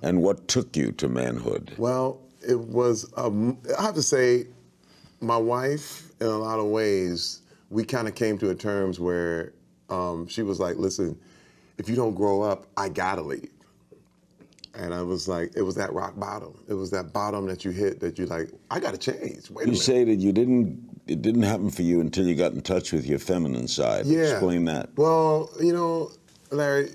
And what took you to manhood? Well, it was, I have to say, my wife, in a lot of ways, we kind of came to terms where she was like, listen, if you don't grow up, I gotta leave. And I was like, it was that rock bottom. It was that bottom that you hit that you're like, I gotta change, wait a minute. You say that it didn't happen for you until you got in touch with your feminine side. Yeah. Explain that. Well, you know, Larry,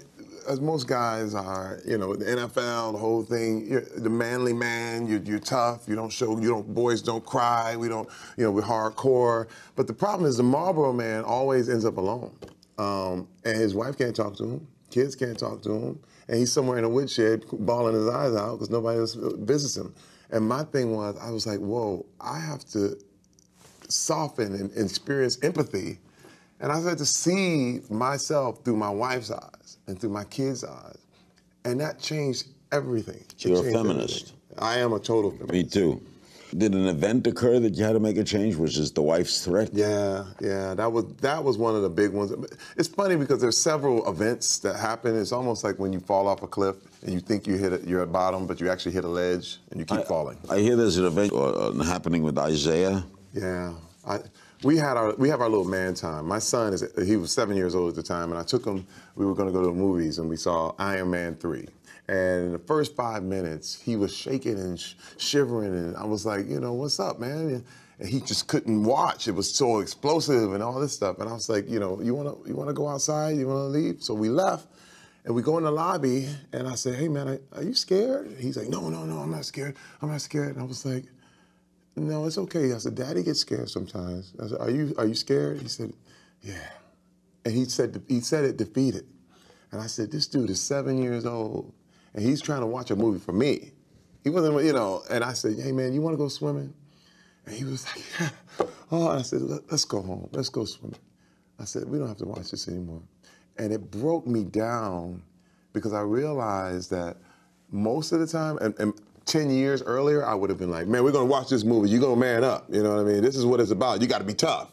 as most guys are, you know, the NFL, the whole thing, you're the manly man, you're tough, boys don't cry, we're hardcore. But the problem is the Marlboro man always ends up alone. And his wife can't talk to him, kids can't talk to him, and he's somewhere in a woodshed bawling his eyes out because nobody else visits him. And my thing was, I was like, whoa, I have to soften and experience empathy. And I started to see myself through my wife's eyes and through my kids' eyes. And that changed everything. You're a feminist. Everything. I am a total feminist. Me too. Did an event occur that you had to make a change, which is the wife's threat? Yeah, that was one of the big ones. It's funny because there's several events that happen. It's almost like when you fall off a cliff and you think you're at bottom, but you actually hit a ledge and you keep falling. I hear there's an event happening with Isaiah. Yeah. We have our little man time. My son, he was 7 years old at the time, and I took him, we were gonna go to the movies, and we saw Iron Man 3. And in the first 5 minutes, he was shaking and shivering, and I was like, you know, what's up, man? And he just couldn't watch. It was so explosive and all this stuff. And I was like, you know, you wanna go outside? You wanna leave? So we left, and we go in the lobby, and I said, hey, man, are you scared? He's like, no, I'm not scared. I'm not scared. And I was like, no, it's okay. I said, Daddy gets scared sometimes. I said, are you scared? He said, yeah. And he said it defeated. And I said, this dude is 7 years old, and he's trying to watch a movie for me. He wasn't, you know, and I said, hey, man, you want to go swimming? And he was like, yeah. Oh, and I said, let's go home. Let's go swimming. I said, we don't have to watch this anymore. And it broke me down because I realized that most of the time, and 10 years earlier, I would have been like, man, we're gonna watch this movie, you're gonna man up, you know what I mean? This is what it's about, you gotta be tough.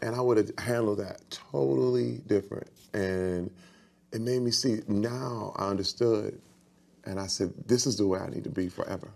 And I would have handled that totally different. And it made me see, now I understood, and I said, this is the way I need to be forever.